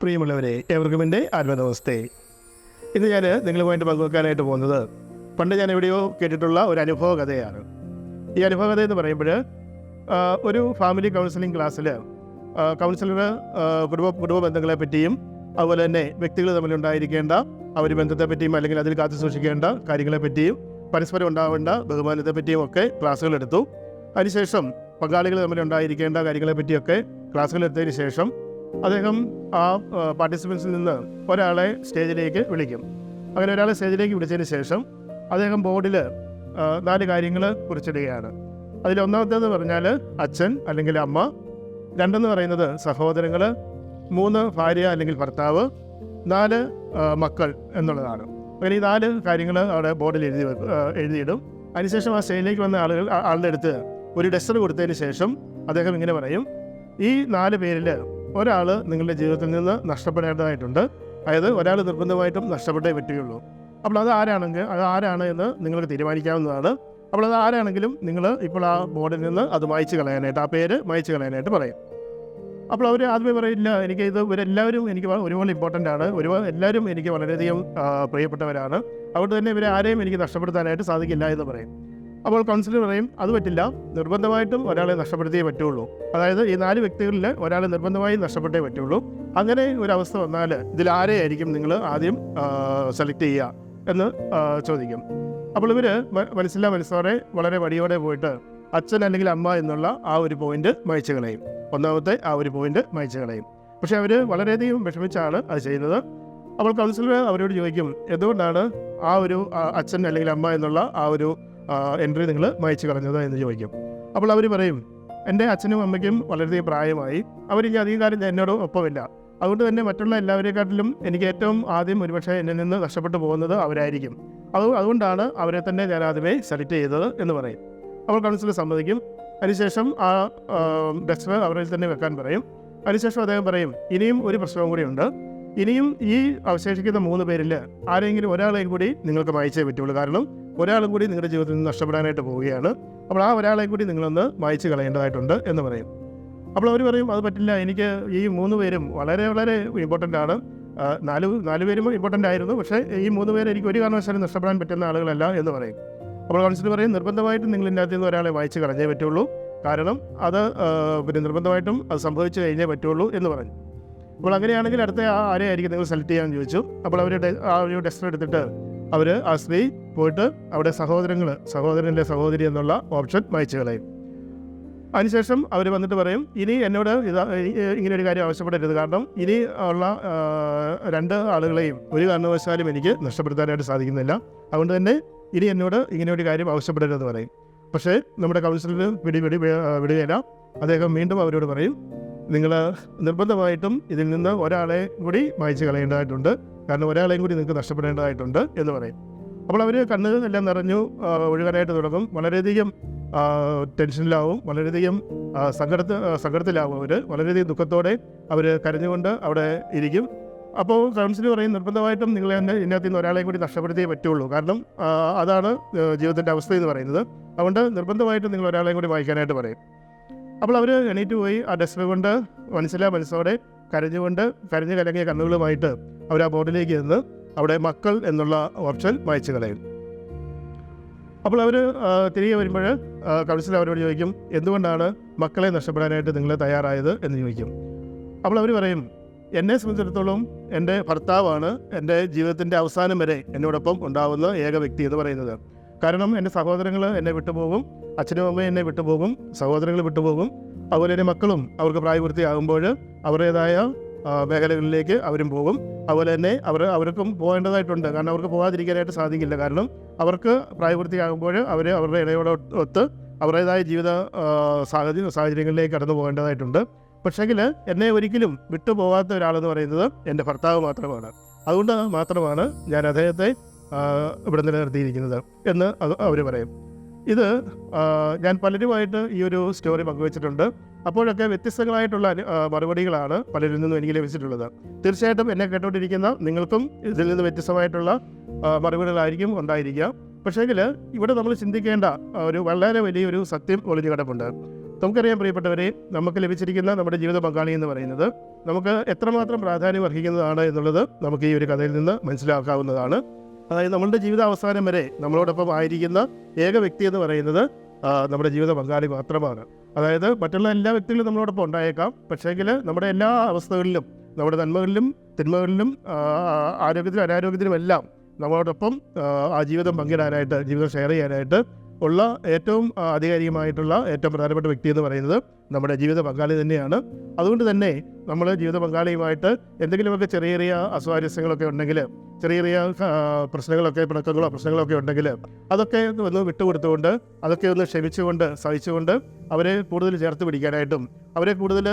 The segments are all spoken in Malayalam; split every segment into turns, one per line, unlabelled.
പ്രിയമുള്ളവരെ, ഏവർക്കും എൻ്റെ ആത്മനമസ്തേ. ഇന്ന് ഞാൻ നിങ്ങളുമായിട്ട് പങ്കുവെക്കാനായിട്ട് പോകുന്നത് പണ്ട് ഞാൻ എവിടെയോ കേട്ടിട്ടുള്ള ഒരു അനുഭവ കഥയാണ്. ഈ അനുഭവ കഥ എന്ന് പറയുമ്പോൾ ഒരു ഫാമിലി കൗൺസിലിംഗ് ക്ലാസ്സിൽ കൗൺസിലർ കുടുംബ ബന്ധങ്ങളെ പറ്റിയും അതുപോലെ തന്നെ വ്യക്തികൾ തമ്മിലുണ്ടായിരിക്കേണ്ട ആ ഒരു ബന്ധത്തെപ്പറ്റിയും അല്ലെങ്കിൽ അതിൽ കാത്തു സൂക്ഷിക്കേണ്ട കാര്യങ്ങളെപ്പറ്റിയും പരസ്പരം ഉണ്ടാവേണ്ട ബഹുമാനത്തെപ്പറ്റിയും ഒക്കെ ക്ലാസ്സുകൾ എടുത്തു. അതിനുശേഷം പങ്കാളികൾ തമ്മിലുണ്ടായിരിക്കേണ്ട കാര്യങ്ങളെപ്പറ്റിയൊക്കെ ക്ലാസ്സുകൾ എടുത്തതിന് ശേഷം അദ്ദേഹം ആ പാർട്ടിസിപ്പൻസിൽ നിന്ന് ഒരാളെ സ്റ്റേജിലേക്ക് വിളിക്കും. അങ്ങനെ ഒരാളെ സ്റ്റേജിലേക്ക് വിളിച്ചതിന് ശേഷം അദ്ദേഹം ബോർഡിൽ 4 കാര്യങ്ങൾ കുറിച്ചിടുകയാണ്. അതിലൊന്നാമത്തേന്ന് പറഞ്ഞാൽ അച്ഛൻ അല്ലെങ്കിൽ അമ്മ, 2 പറയുന്നത് സഹോദരങ്ങൾ, 3 ഭാര്യ അല്ലെങ്കിൽ ഭർത്താവ്, 4 മക്കൾ എന്നുള്ളതാണ്. അങ്ങനെ ഈ 4 കാര്യങ്ങൾ അവിടെ ബോർഡിൽ എഴുതിയിടും. അതിനുശേഷം ആ സ്റ്റേജിലേക്ക് വന്ന ആളുടെ അടുത്ത് ഒരു ഡസ്റ്റർ കൊടുത്തതിന് ശേഷം അദ്ദേഹം ഇങ്ങനെ പറയും: ഈ 4 പേരിൽ ഒരാൾ നിങ്ങളുടെ ജീവിതത്തിൽ നിന്ന് നഷ്ടപ്പെടേണ്ടതായിട്ടുണ്ട്. അതായത് ഒരാൾ നിർബന്ധമായിട്ടും നഷ്ടപ്പെട്ടേ പറ്റുകയുള്ളൂ. അപ്പോൾ അത് ആരാണ് എന്ന് നിങ്ങൾക്ക് തീരുമാനിക്കാവുന്നതാണ്. അപ്പോൾ അത് ആരാണെങ്കിലും നിങ്ങൾ ഇപ്പോൾ ആ ബോർഡിൽ നിന്ന് അത് മായ്ച്ച് കളയാനായിട്ട്, ആ പേര് മായ്ച്ച് കളയാനായിട്ട് പറയും. അപ്പോൾ അവർ ആദ്യമേ പറയില്ല, ഇവരെല്ലാവരും എനിക്ക് ഒരുപോലെ ഇമ്പോർട്ടൻ്റ് ആണ്, എല്ലാവരും എനിക്ക് വളരെയധികം പ്രിയപ്പെട്ടവരാണ്, അതുകൊണ്ട് തന്നെ ഇവരെ ആരെയും എനിക്ക് നഷ്ടപ്പെടുത്താനായിട്ട് സാധിക്കില്ല എന്ന് പറയും. അപ്പോൾ കൗൺസിലർ പറയും, അത് പറ്റില്ല, നിർബന്ധമായിട്ടും ഒരാളെ നഷ്ടപ്പെടുത്തിയേ പറ്റുള്ളൂ. അതായത് ഈ 4 വ്യക്തികളിൽ ഒരാളെ നിർബന്ധമായും നഷ്ടപ്പെട്ടേ പറ്റുള്ളൂ. അങ്ങനെ ഒരു അവസ്ഥ വന്നാൽ ഇതിൽ ആരെയായിരിക്കും നിങ്ങൾ ആദ്യം സെലക്ട് ചെയ്യുക എന്ന് ചോദിക്കും. അപ്പോൾ ഇവർ മനസ്സോടെ വളരെ വടിയോടെ പോയിട്ട് അച്ഛൻ അല്ലെങ്കിൽ അമ്മ എന്നുള്ള ആ ഒരു പോയിന്റ് മായ്ച്ച് കളയും. ഒന്നാമത്തെ ആ ഒരു പോയിന്റ് മായ്ച്ച് കളയും. പക്ഷേ അവർ വളരെയധികം വിഷമിച്ചാണ് അത് ചെയ്യുന്നത്. അപ്പോൾ കൗൺസിലർ അവരോട് ചോദിക്കും, എന്തുകൊണ്ടാണ് ആ ഒരു അച്ഛൻ അല്ലെങ്കിൽ അമ്മ എന്നുള്ള ആ ഒരു എൻട്രി നിങ്ങൾ മായ്ച്ച് കളഞ്ഞത് എന്ന് ചോദിക്കും. അപ്പോൾ അവർ പറയും, എൻ്റെ അച്ഛനും അമ്മയ്ക്കും വളരെയധികം പ്രായമായി, അവരിനി അധികം കാലം എന്നോട് ഒപ്പമില്ല, അതുകൊണ്ട് തന്നെ മറ്റുള്ള എല്ലാവരെക്കാട്ടിലും എനിക്ക് ഏറ്റവും ആദ്യം ഒരുപക്ഷെ എന്നിൽ നിന്ന് നഷ്ടപ്പെട്ടു പോകുന്നത് അവരായിരിക്കും. അതുകൊണ്ടാണ് അവരെ തന്നെ ഞാൻ ആദ്യമേ സെലക്ട് ചെയ്തത് എന്ന് പറയും. അപ്പോൾ കൗൺസിലർ സമ്മതിക്കും. അതിനുശേഷം ആ ഡസ്റ്റർ അവരിൽ തന്നെ വെക്കാൻ പറയും. അതിനുശേഷം അദ്ദേഹം പറയും, ഇനിയും ഒരു പ്രശ്നവും കൂടിയുണ്ട്. ഇനിയും ഈ അവശേഷിക്കുന്ന 3 പേരിൽ ആരെങ്കിലും ഒരാളെയും കൂടി നിങ്ങൾക്ക് മായ്ച്ചേ പറ്റുള്ളൂ. കാരണം ഒരാളും കൂടി നിങ്ങളുടെ ജീവിതത്തിൽ നിന്ന് നഷ്ടപ്പെടാനായിട്ട് പോവുകയാണ്. അപ്പോൾ ആ ഒരാളെയും കൂടി നിങ്ങളൊന്ന് മായ്ച്ച് കളയേണ്ടതായിട്ടുണ്ട് എന്ന് പറയും. അപ്പോൾ അവർ പറയും, അത് പറ്റില്ല, എനിക്ക് ഈ 3 പേരും വളരെ വളരെ ഇമ്പോർട്ടൻ്റ് ആണ്. 4 പേരും ഇമ്പോർട്ടൻ്റ് ആയിരുന്നു, പക്ഷേ ഈ 3 പേര് എനിക്ക് ഒരു കാരണവശാലും നഷ്ടപ്പെടാൻ പറ്റുന്ന ആളുകളല്ല എന്ന് പറയും. അപ്പോൾ കൗൺസിലർ പറയും, നിർബന്ധമായിട്ടും നിങ്ങൾ ഇതിനകത്ത് നിന്ന് ഒരാളെ മായ്ച്ച് കളഞ്ഞേ പറ്റുള്ളൂ, കാരണം അത് നിർബന്ധമായിട്ടും അത് സംഭവിച്ചു കഴിഞ്ഞേ പറ്റുള്ളൂ എന്ന് പറഞ്ഞു. അപ്പോൾ അങ്ങനെയാണെങ്കിൽ അടുത്ത ആരെയായിരിക്കും നിങ്ങൾ സെലക്ട് ചെയ്യാൻ ചോദിച്ചു. അപ്പോൾ അവർ ആ ഒരു ഡസ്റ്റർ എടുത്തിട്ട് അവർ ആ സ്ത്രീ പോയിട്ട് അവിടെ സഹോദരൻ്റെ സഹോദരി എന്നുള്ള ഓപ്ഷൻ മായ്ച്ച് കളയും. അതിനുശേഷം അവർ വന്നിട്ട് പറയും, ഇനി എന്നോട് ഇങ്ങനെ ഒരു കാര്യം ആവശ്യപ്പെടരുത്, കാരണം ഇനി ഉള്ള 2 ആളുകളെയും ഒരു കാരണവശാലും എനിക്ക് നഷ്ടപ്പെടുത്താനായിട്ട് സാധിക്കുന്നില്ല, അതുകൊണ്ട് തന്നെ ഇനി എന്നോട് ഇങ്ങനെ ഒരു കാര്യം ആവശ്യപ്പെടരുതെന്ന് പറയും. പക്ഷേ നമ്മുടെ കൗൺസിലർ വിടുകയില്ല. അദ്ദേഹം വീണ്ടും അവരോട് പറയും, നിങ്ങൾ നിർബന്ധമായിട്ടും ഇതിൽ നിന്ന് ഒരാളെ കൂടി മായ്ച്ച് കളയേണ്ടതായിട്ടുണ്ട്, കാരണം ഒരാളെയും കൂടി നിങ്ങൾക്ക് നഷ്ടപ്പെടേണ്ടതായിട്ടുണ്ട് എന്ന് പറയും. അപ്പോൾ അവർ കണ്ണുകളെല്ലാം നിറഞ്ഞു ഒഴുകാനായിട്ട് തുടങ്ങും. വളരെയധികം ടെൻഷനിലാവും, വളരെയധികം സങ്കടത്തിലാവും. അവർ വളരെയധികം ദുഃഖത്തോടെ അവർ കരഞ്ഞുകൊണ്ട് അവിടെ ഇരിക്കും. അപ്പോൾ കൗൺസിലർ പറയും, നിർബന്ധമായിട്ടും നിങ്ങൾ ഇതിനകത്ത് നിന്ന് ഒരാളെയും കൂടി നഷ്ടപ്പെടുത്തിയേ പറ്റുള്ളൂ, കാരണം അതാണ് ജീവിതത്തിൻ്റെ അവസ്ഥ എന്ന് പറയുന്നത്. അതുകൊണ്ട് നിർബന്ധമായിട്ടും നിങ്ങൾ ഒരാളെയും കൂടി വായിക്കാനായിട്ട് പറയും. അപ്പോൾ അവർ എണീറ്റ് പോയി ആ ഡസ്റ്റർ കൊണ്ട് മനസ്സോടെ കരഞ്ഞു കലങ്ങിയ കണ്ണുകളുമായിട്ട് അവർ ആ ബോർഡിലേക്ക് നിന്ന് അവിടെ മക്കൾ എന്നുള്ള ഓപ്ഷൻ മായ്ച്ച് കളയും. അപ്പോൾ അവർ തിരികെ വരുമ്പോൾ കൗൺസിലർ അവരോട് ചോദിക്കും, എന്തുകൊണ്ടാണ് മക്കളെ നഷ്ടപ്പെടാനായിട്ട് നിങ്ങൾ തയ്യാറായത് എന്ന് ചോദിക്കും. അപ്പോൾ അവർ പറയും, എന്നെ സംബന്ധിച്ചിടത്തോളം എൻ്റെ ഭർത്താവാണ് എൻ്റെ ജീവിതത്തിൻ്റെ അവസാനം വരെ എന്നോടൊപ്പം ഉണ്ടാവുന്ന ഏക വ്യക്തി എന്ന് പറയുന്നത്. കാരണം എൻ്റെ സഹോദരങ്ങൾ എന്നെ വിട്ടുപോകും, അച്ഛനും അമ്മയും എന്നെ വിട്ടുപോകും, സഹോദരങ്ങൾ വിട്ടുപോകും, അതുപോലെ തന്നെ മക്കളും അവർക്ക് പ്രായപൂർത്തിയാകുമ്പോൾ അവരുടേതായ മേഖലകളിലേക്ക് അവരും പോകും. അതുപോലെ തന്നെ അവർക്കും പോകേണ്ടതായിട്ടുണ്ട്, കാരണം അവർക്ക് പോകാതിരിക്കാനായിട്ട് സാധിക്കില്ല. കാരണം അവർക്ക് പ്രായപൂർത്തിയാകുമ്പോൾ അവരുടെ ഇടയോടൊത്ത് അവരുടേതായ ജീവിത സാഹചര്യങ്ങളിലേക്ക് കടന്നു പോകേണ്ടതായിട്ടുണ്ട്. പക്ഷേങ്കിൽ എന്നെ ഒരിക്കലും വിട്ടുപോകാത്ത ഒരാളെന്ന് പറയുന്നത് എൻ്റെ ഭർത്താവ് മാത്രമാണ്. അതുകൊണ്ട് മാത്രമാണ് ഞാൻ അദ്ദേഹത്തെ ഇവിടെ നിലനിർത്തിയിരിക്കുന്നത് എന്ന് അവർ പറയും. ഇത് ഞാൻ പലരുമായിട്ട് ഈ ഒരു സ്റ്റോറി പങ്കുവച്ചിട്ടുണ്ട്. അപ്പോഴൊക്കെ വ്യത്യസ്തങ്ങളായിട്ടുള്ള മറുപടികളാണ് പലരിൽ നിന്നും എനിക്ക് ലഭിച്ചിട്ടുള്ളത്. തീർച്ചയായിട്ടും എന്നെ കേട്ടുകൊണ്ടിരിക്കുന്ന നിങ്ങൾക്കും ഇതിൽ നിന്ന് വ്യത്യസ്തമായിട്ടുള്ള മറുപടികളായിരിക്കും ഉണ്ടായിരിക്കുക. പക്ഷേങ്കിൽ ഇവിടെ നമ്മൾ ചിന്തിക്കേണ്ട ഒരു വളരെ വലിയൊരു സത്യം ഒളിഞ്ഞു കിടപ്പുണ്ട്. നമുക്കറിയാം പ്രിയപ്പെട്ടവരെ, നമുക്ക് ലഭിച്ചിരിക്കുന്ന നമ്മുടെ ജീവിത പങ്കാളി എന്ന് പറയുന്നത് നമുക്ക് എത്രമാത്രം പ്രാധാന്യം അർഹിക്കുന്നതാണ് എന്നുള്ളത് നമുക്ക് ഈ ഒരു കഥയിൽ നിന്ന് മനസ്സിലാക്കാവുന്നതാണ്. അതായത് നമ്മളുടെ ജീവിതാവസാനം വരെ നമ്മളോടൊപ്പം ആയിരിക്കുന്ന ഏക വ്യക്തി എന്ന് പറയുന്നത് നമ്മുടെ ജീവിത പങ്കാളി മാത്രമാണ്. അതായത് മറ്റുള്ള എല്ലാ വ്യക്തികളും നമ്മളോടൊപ്പം ഉണ്ടായേക്കാം, പക്ഷേങ്കിൽ നമ്മുടെ എല്ലാ അവസ്ഥകളിലും, നമ്മുടെ നന്മകളിലും തിന്മകളിലും ആരോഗ്യത്തിലും അനാരോഗ്യത്തിലും എല്ലാം നമ്മളോടൊപ്പം ആ ജീവിതം പങ്കിടാനായിട്ട്, ജീവിതം ഷെയർ ചെയ്യാനായിട്ട് ഉള്ള ഏറ്റവും ആധികാരികമായിട്ടുള്ള ഏറ്റവും പ്രധാനപ്പെട്ട വ്യക്തി എന്ന് പറയുന്നത് നമ്മുടെ ജീവിത പങ്കാളി തന്നെയാണ്. അതുകൊണ്ട് തന്നെ നമ്മൾ ജീവിത പങ്കാളിയുമായിട്ട് എന്തെങ്കിലുമൊക്കെ ചെറിയ ചെറിയ അസ്വാരസ്യങ്ങളൊക്കെ ഉണ്ടെങ്കിൽ, ചെറിയ ചെറിയ പ്രശ്നങ്ങളൊക്കെ, പിണക്കങ്ങളോ പ്രശ്നങ്ങളൊക്കെ ഉണ്ടെങ്കിൽ അതൊക്കെ ഒന്ന് വിട്ടുകൊടുത്തുകൊണ്ട്, അതൊക്കെ ഒന്ന് ക്ഷമിച്ചുകൊണ്ട്, സഹിച്ചുകൊണ്ട് അവരെ കൂടുതൽ ചേർത്ത് പിടിക്കാനായിട്ടും, അവരെ കൂടുതൽ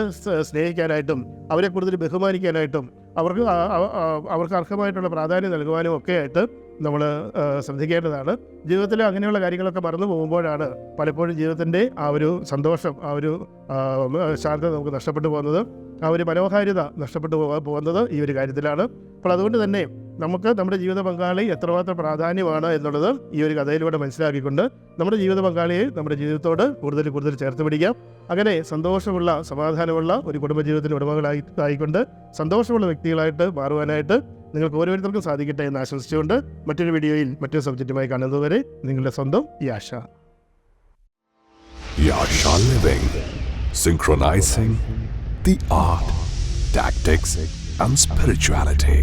സ്നേഹിക്കാനായിട്ടും, അവരെ കൂടുതൽ ബഹുമാനിക്കാനായിട്ടും, അവർക്ക് അർഹമായിട്ടുള്ള പ്രാധാന്യം നൽകുവാനും ഒക്കെ ആയിട്ട് നമ്മൾ ശ്രദ്ധിക്കേണ്ടതാണ്. ജീവിതത്തിൽ അങ്ങനെയുള്ള കാര്യങ്ങളൊക്കെ മറന്നു പോകുമ്പോഴാണ് പലപ്പോഴും ജീവിതത്തിൻ്റെ ആ ഒരു സന്തോഷം, ആ ഒരു ശാന്തത നമുക്ക് നഷ്ടപ്പെട്ടു പോകുന്നത്, ആ ഒരു മനോഹാരിത നഷ്ടപ്പെട്ടു പോകുന്നത് ഈ ഒരു കാര്യത്തിലാണ്. അപ്പോൾ അതുകൊണ്ട് തന്നെ നമുക്ക് നമ്മുടെ ജീവിത പങ്കാളി എത്രമാത്രം പ്രാധാന്യമാണ് എന്നുള്ളത് ഈ ഒരു കഥയിലൂടെ മനസ്സിലാക്കിക്കൊണ്ട് നമ്മുടെ ജീവിത പങ്കാളിയെ നമ്മുടെ ജീവിതത്തോട് കൂടുതൽ കൂടുതൽ ചേർത്ത് പിടിക്കാം. അങ്ങനെ സന്തോഷമുള്ള, സമാധാനമുള്ള ഒരു കുടുംബജീവിതത്തിന് ഉടമകളായിക്കൊണ്ട് സന്തോഷമുള്ള വ്യക്തികളായിട്ട് മാറുവാനായിട്ട് നിങ്ങൾക്ക് ഓരോരുത്തർക്കും സാധിക്കട്ടെ എന്ന് ആശംസിച്ചുകൊണ്ട് മറ്റൊരു വീഡിയോയിൽ മറ്റൊരു സബ്ജക്റ്റുമായി കാണുന്നതുവരെ നിങ്ങളുടെ സ്വന്തം Yascha.
Yasha Living, synchronizing the art, tactics and spirituality.